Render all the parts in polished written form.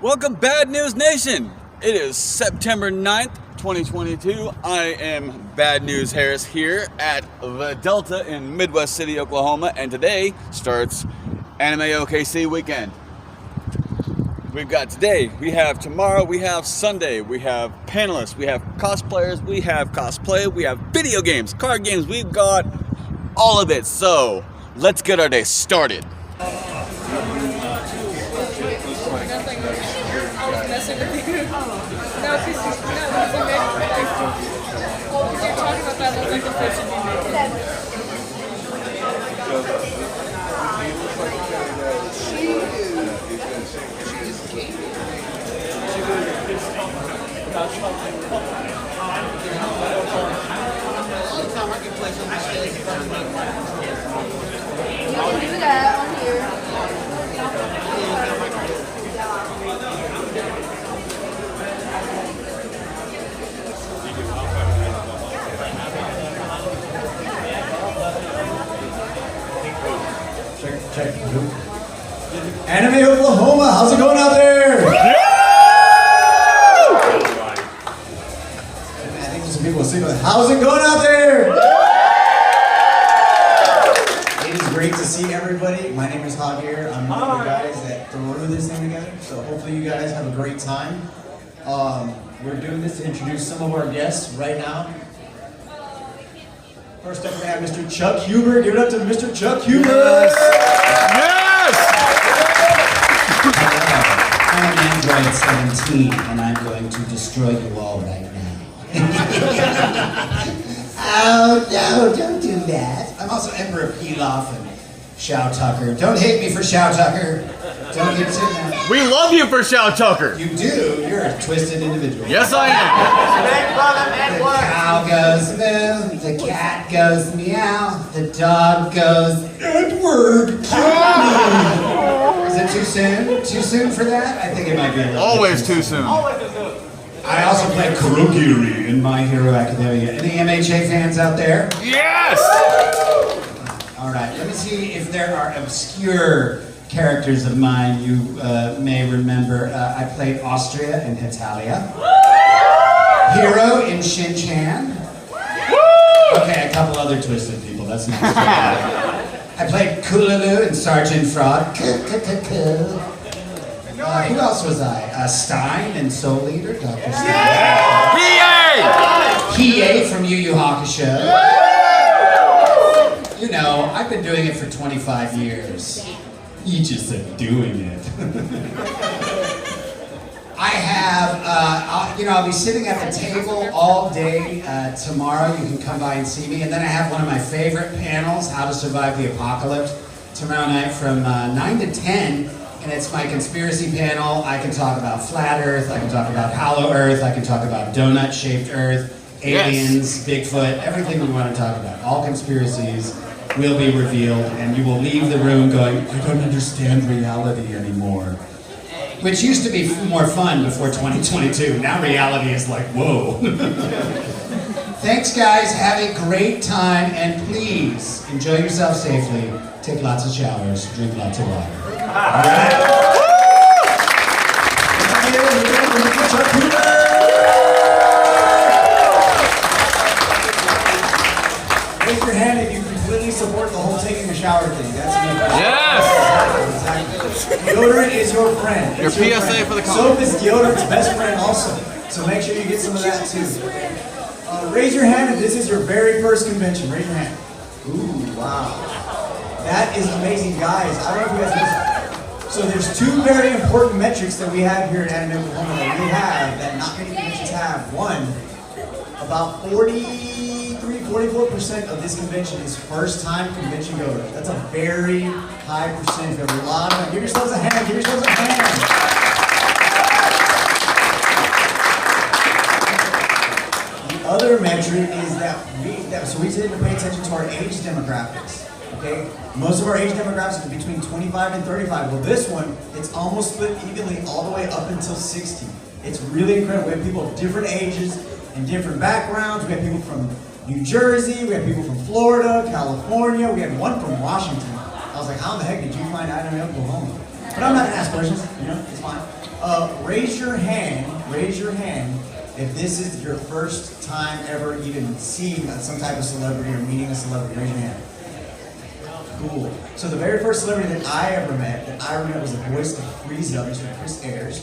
Welcome, Bad News Nation. It is September 9th, 2022. I am Bad News Harris here at the Delta in Midwest City, Oklahoma, and today starts Anime OKC weekend. We've got today, we have tomorrow, we have Sunday, we have panelists, we have cosplayers, we have cosplay, we have video games, card games, we've got all of it. So let's get our day started. Check. Anime Oklahoma, how's it going out there? Yeah! I think some people will say, how's it going out there? It is great to see everybody. My name is Javier. I'm one of the guys that threw this thing together. So hopefully you guys have a great time. We're doing this to introduce some of our guests right now. First up we have Mr. Chuck Huber. Give it up to Mr. Chuck Huber. Yes! I am Android 17, and I'm going to destroy you all right now. Oh, no, don't do that. I'm also Emperor Pilaf and Shao Tucker. Don't hate me for Shao Tucker. Don't get to that. We love you for Shao Tucker. You do? You're a twisted individual. Yes, I am. The cow goes moo, the cat goes meow, the dog goes Edward, kill me. Is it too soon? Too soon for that? I think it might be a little Always too soon. I also play Kurogiri in My Hero Academia. Any MHA fans out there? Yes! All right, let me see if there are obscure characters of mine you may remember. I played Austria in Hetalia. Hero in Shin-Chan. Okay, a couple other twisted people, that's not straight. I played Kululu in Sergeant Fraud. Who else was I? Stein in Soul Eater, Dr. Stein. Hiei from Yu Yu Hakusho. You know, I've been doing it for 25 years. You just said doing it. I have, I'll be sitting at the table all day tomorrow. You can come by and see me. And then I have one of my favorite panels, How to Survive the Apocalypse, tomorrow night from 9 to 10. And it's my conspiracy panel. I can talk about flat Earth, I can talk about hollow Earth, I can talk about donut-shaped Earth, aliens, Bigfoot, everything we want to talk about. All conspiracies will be revealed, and you will leave the room going, I don't understand reality anymore. Which used to be more fun before 2022. Now reality is like, whoa. Thanks, guys. Have a great time, and please enjoy yourself safely. Take lots of showers. Drink lots of water. All right? Raise your hand if you completely support the whole taking a shower thing. That's me. Yes! Exactly. Deodorant is your friend. Your PSA for the Soap is deodorant's best friend also. So make sure you get some of that too. Raise your hand if this is your very first convention. Raise your hand. Ooh, wow. That is amazing, guys. I don't know if you guys know. So there's two very important metrics that we have here at Anime Oklahoma that we have that not many conventions have. One, about 44% of this convention is first-time convention goers. That's a very high percentage. A lot of, give yourselves a hand. Give yourselves a hand. The other metric is that we tend to pay attention to our age demographics. Okay, most of our age demographics are between 25 and 35. Well, this one, it's almost split evenly all the way up until 60. It's really incredible. We have people of different ages and different backgrounds. We have people from New Jersey, we have people from Florida, California, we have one from Washington. was like, how in the heck did you find Idaho, Oklahoma? But I'm not gonna ask questions, you know, it's fine. Raise your hand if this is your first time ever even seeing some type of celebrity or meeting a celebrity. Raise your hand. Cool. So the very first celebrity that I ever met was the voice of Frieza, Mr. Chris Ayers.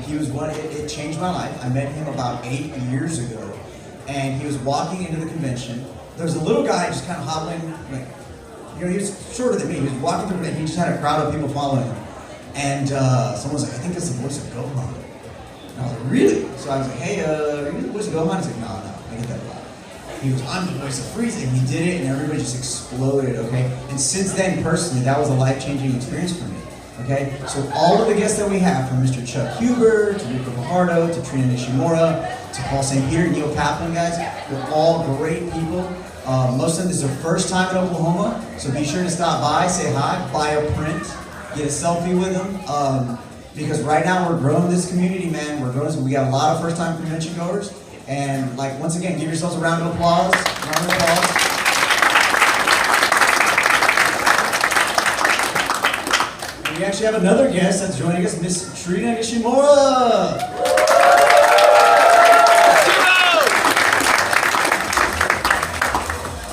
He was one, it changed my life. I met him about 8 years ago, and he was walking into the convention. There was a little guy just kind of hobbling, like, you know, he was shorter than me. He was walking through, and he just had a crowd of people following him. And someone was like, I think that's the voice of Gohan. And I was like, really? So I was like, hey, are you the voice of Gohan? He's like, no, I get that a lot. He was, I'm the voice of Frieza, and he did it, and everybody just exploded, okay? And since then, personally, that was a life-changing experience for me, okay? So all of the guests that we have, from Mr. Chuck Huber, to Rico Fajardo, to Trina Nishimura, to Paul St. Peter, Neil Kaplan, guys, they're all great people. Most of them, this is their first time in Oklahoma, so be sure to stop by, say hi, buy a print, get a selfie with them, because right now we're growing this community, man. We're growing, we got a lot of first-time convention goers. And like, once again, give yourselves a round of applause. And we actually have another guest that's joining us, Miss Trina Nishimura.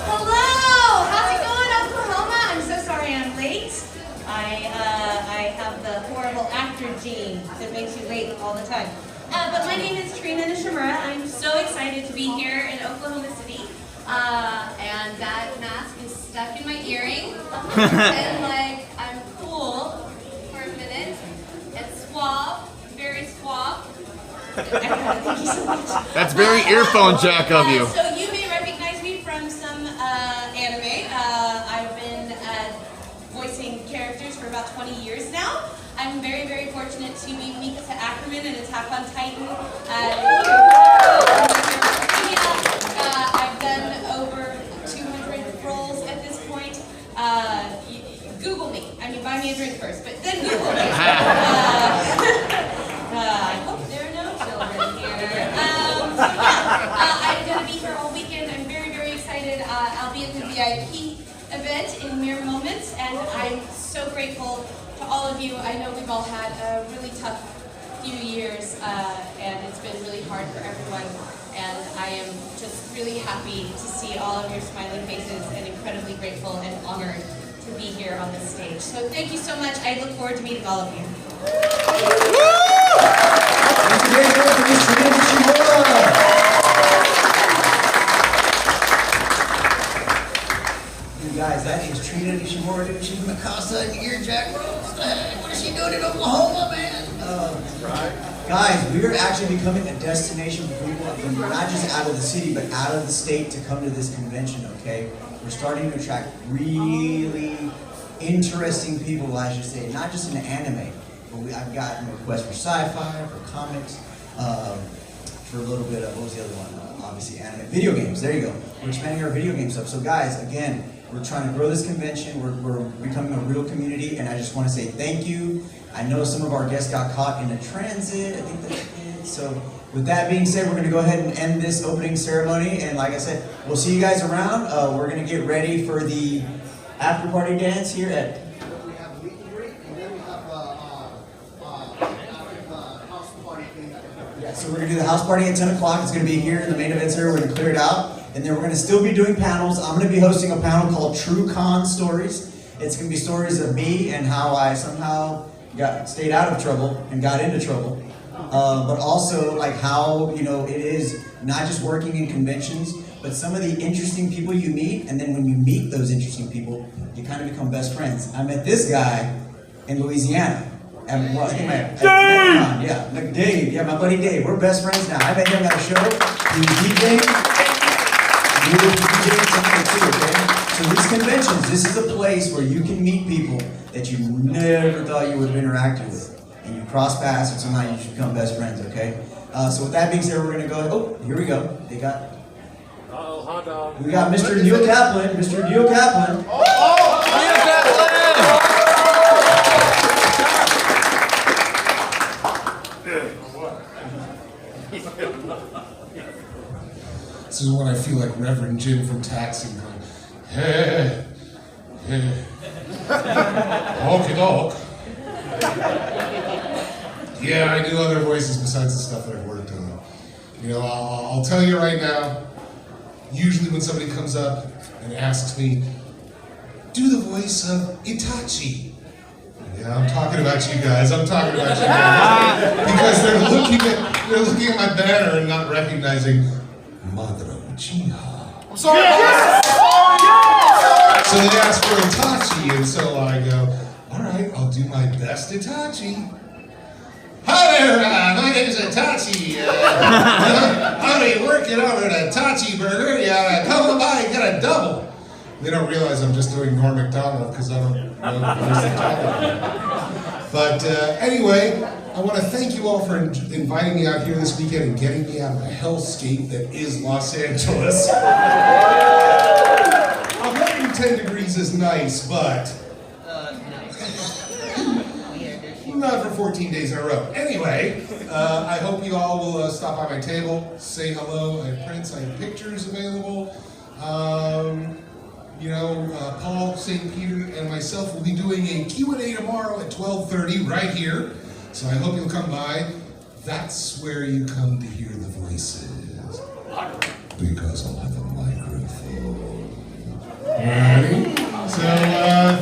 Hello, how's it going, Oklahoma? I'm so sorry I'm late. I have the horrible actor gene that makes you late all the time. But my name is Trina Nishimura. I'm so excited to be here in Oklahoma City. And that mask is stuck in my earring. And like, I'm cool for a minute. It's suave, very suave. Thank you so much. That's very earphone jack of you. So you may recognize me from some anime. I've been voicing characters for about 20 years now. I'm very, very fortunate to meet Mikasa Ackerman in Attack on Titan. I've done over 200 roles at this point. Google me. I mean, buy me a drink first, but then Google me. I hope there are no children here. I'm going to be here all weekend. I'm very, very excited. I'll be at the VIP event in mere moments, and I'm so grateful to all of you. I know we've all had a really tough few years, and it's been really hard for everyone, and I am just really happy to see all of your smiling faces and incredibly grateful and honored to be here on this stage. So thank you so much. I look forward to meeting all of you. Guys, that is Trina Nishimura. She's Mikasa and Earjack Rose. What is she doing in Oklahoma, man? Right. Guys, we are actually becoming a destination for people from not just out of the city, but out of the state to come to this convention, okay? We're starting to attract really interesting people, I should say, not just in anime, but I've gotten requests for sci-fi, for comics, for a little bit of, what was the other one? Obviously anime. Video games, there you go. We're expanding our video game stuff. So guys, again, we're trying to grow this convention. We're becoming a real community, and I just want to say thank you. I know some of our guests got caught in a transit. I think they did. So with that being said, we're going to go ahead and end this opening ceremony. And like I said, we'll see you guys around. We're going to get ready for the after party dance here at. We have a meet and greet, and then we have house party thing. Yeah, so we're going to do the house party at 10 o'clock. It's going to be here in the main events area. We're going to clear it out. And then we're going to still be doing panels. I'm going to be hosting a panel called True Con Stories. It's going to be stories of me and how I somehow stayed out of trouble and got into trouble. But also like how, you know, it is not just working in conventions, but some of the interesting people you meet. And then when you meet those interesting people, you kind of become best friends. I met this guy in Louisiana. And, well, I think Dave, yeah, my buddy Dave. We're best friends now. I met him at a show. He was DJing. You will be doing something too, okay? So these conventions, this is a place where you can meet people that you never thought you would have interacted with. And you cross paths and somehow you should become best friends, okay? So with that being said, we're gonna go, oh, here we go. They got, hot dog. we got Mr. Neil Kaplan, Mr. Neil Kaplan. Neil Kaplan! This is when I feel like Reverend Jim from Taxi going, hey, hey. Okie doke. Yeah, I do other voices besides the stuff that I've worked on. You know, I'll tell you right now, usually when somebody comes up and asks me, do the voice of Itachi. Yeah, I'm talking about you guys. I'm talking about you guys. Because they're looking at my banner and not recognizing Madara Uchiha. I'm sorry. So they ask for Itachi, and so I go, all right, I'll do my best Itachi. Hi there, my name is Itachi. I'll be working over at Itachi Burger. Yeah, come by and get a double. They don't realize I'm just doing Norm Macdonald because I don't know the voice they're talking about. But anyway, I want to thank you all for inviting me out here this weekend and getting me out of the hellscape that is Los Angeles. 110 degrees is nice, but not for 14 days in a row. Anyway, I hope you all will stop by my table, say hello. I have prints, I have pictures available. Paul, St. Peter, and myself will be doing a Q&A tomorrow at 12:30 right here. So I hope you'll come by. That's where you come to hear the voices. Because I'll have a microphone. Alright. So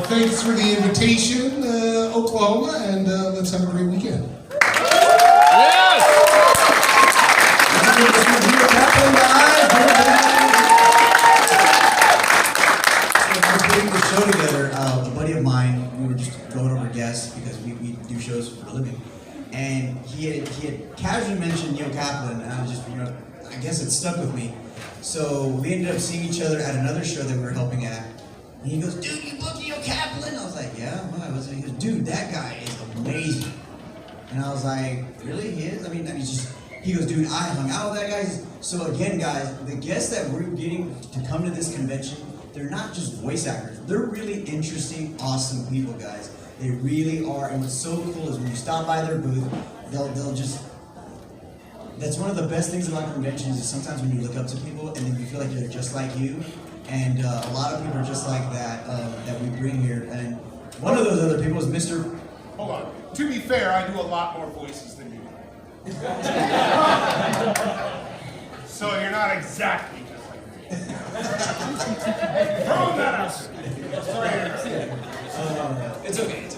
thanks for the invitation, Oklahoma, and let's have a great weekend. Show together, a buddy of mine, we were just going over guests because we do shows for a living, and he had casually mentioned Neil Kaplan, and I was just, I guess it stuck with me. So we ended up seeing each other at another show that we were helping at, and he goes, dude, you booked Neil Kaplan? I was like, yeah, why? He goes, dude, that guy is amazing. And I was like, really, he is? He goes, dude, I hung out with that guy. So again, guys, the guests that we're getting to come to this convention, they're not just voice actors. They're really interesting, awesome people, guys. They really are. And what's so cool is when you stop by their booth, they'll just. That's one of the best things about conventions is sometimes when you look up to people and then you feel like they're just like you. And a lot of people are just like that that we bring here. And one of those other people is Mr. Hold on. To be fair, I do a lot more voices than you do. So you're not exactly just like me. Throw that out. It's okay.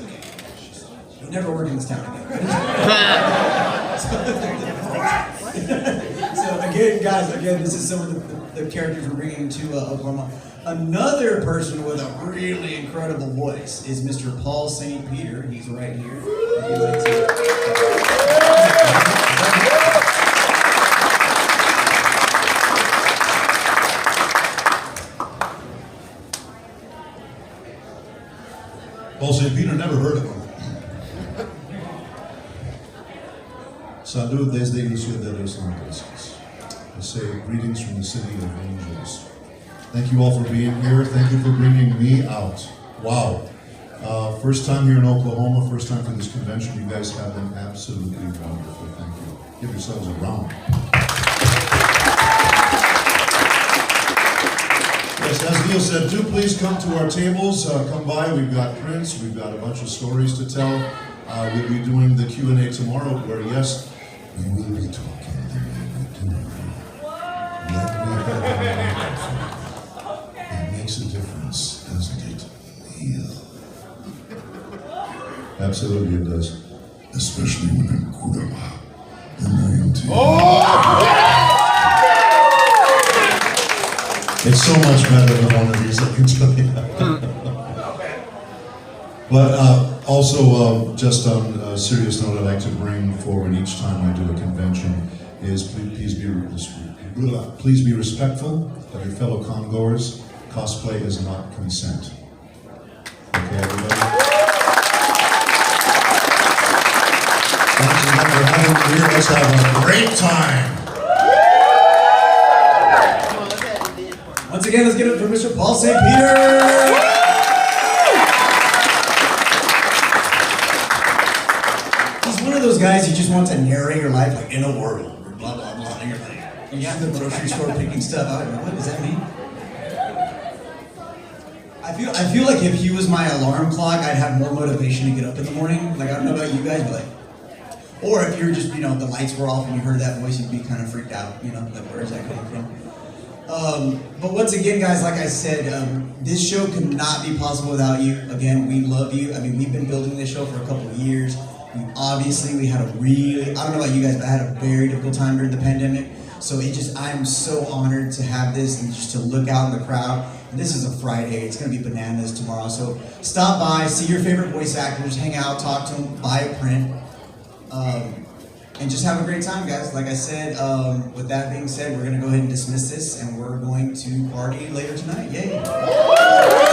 You'll never work in this town again. So again, guys, this is some of the characters we're bringing to Oklahoma. Another person with a really incredible voice is Mr. Paul St. Peter. He's right here. If you'd like to. Paul St. Peter, never heard of him. Salud desde el cielo de los ángeles. I say greetings from the city of angels. Thank you all for being here. Thank you for bringing me out. Wow. First time here in Oklahoma, first time for this convention. You guys have been absolutely wonderful. Thank you. Give yourselves a round. Yes, as Neil said, do please come to our tables. Come by. We've got prints. We've got a bunch of stories to tell. We'll be doing the Q&A tomorrow where, yes, we will be talking the way we do. Let me have a microphone. It makes a difference, doesn't it, Neil? Absolutely it does. Especially when I'm Kurama and I am too. It's so much better than one of these, I can tell you. But also, just on a serious note, I'd like to bring forward each time I do a convention is please be respectful of your fellow congoers. Cosplay is not consent. Okay, everybody? Thanks again for having me here. Let's have a great time. Once again, let's give it for Mr. Paul St. Peter. One of those guys you just want to narrate your life like in a world, blah blah blah, and you're like, you're at the grocery store picking stuff out. What does that mean? I feel like if he was my alarm clock, I'd have more motivation to get up in the morning. Like, I don't know about you guys, but like, or if you're just, you know, the lights were off and you heard that voice, you'd be kind of freaked out, you know, like, where is that coming from? But once again, guys, like I said, this show could not be possible without you. Again, we love you. I mean, we've been building this show for a couple of years. We had a really, I don't know about you guys, but I had a very difficult time during the pandemic. So I'm so honored to have this and just to look out in the crowd. And this is a Friday. It's going to be bananas tomorrow. So stop by, see your favorite voice actors, hang out, talk to them, buy a print. And just have a great time, guys. Like I said, with that being said, we're going to go ahead and dismiss this, and we're going to party later tonight. Yay!